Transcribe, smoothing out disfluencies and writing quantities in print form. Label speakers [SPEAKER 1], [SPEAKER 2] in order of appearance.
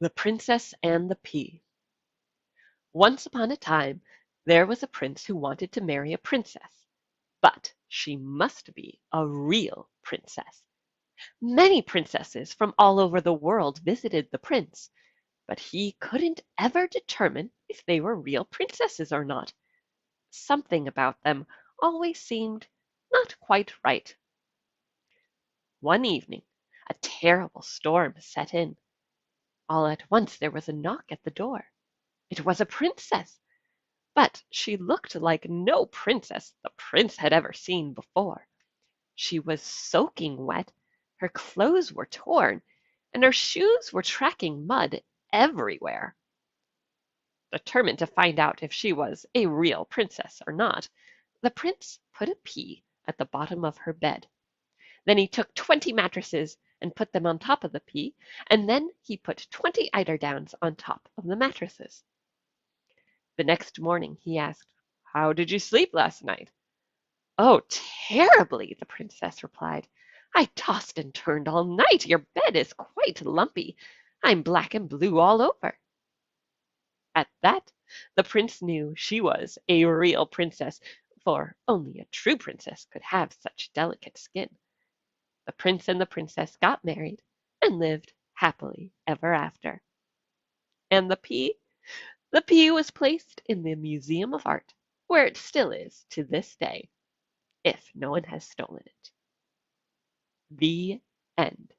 [SPEAKER 1] The Princess and the Pea. Once upon a time there was a prince who wanted to marry a princess, but she must be a real princess. Many princesses from all over the world visited the prince, but he couldn't ever determine if they were real princesses or not. Something about them always seemed not quite right. One evening a terrible storm set in. All at once there was a knock at the door. It was a princess, but she looked like no princess the prince had ever seen before. She was soaking wet, her clothes were torn, and her shoes were tracking mud everywhere. Determined to find out if she was a real princess or not, the prince put a pea at the bottom of her bed. Then he took 20 mattresses and put them on top of the pea, and then he put 20 eiderdowns on top of the mattresses. The next morning he asked, "How did you sleep last night?" "Oh, terribly," the princess replied. "I tossed and turned all night. Your bed is quite lumpy. I'm black and blue all over." At that the prince knew she was a real princess, for only a true princess could have such delicate skin. The prince and the princess got married and lived happily ever after. And the pea? The pea was placed in the Museum of Art, where it still is to this day, if no one has stolen it. The end.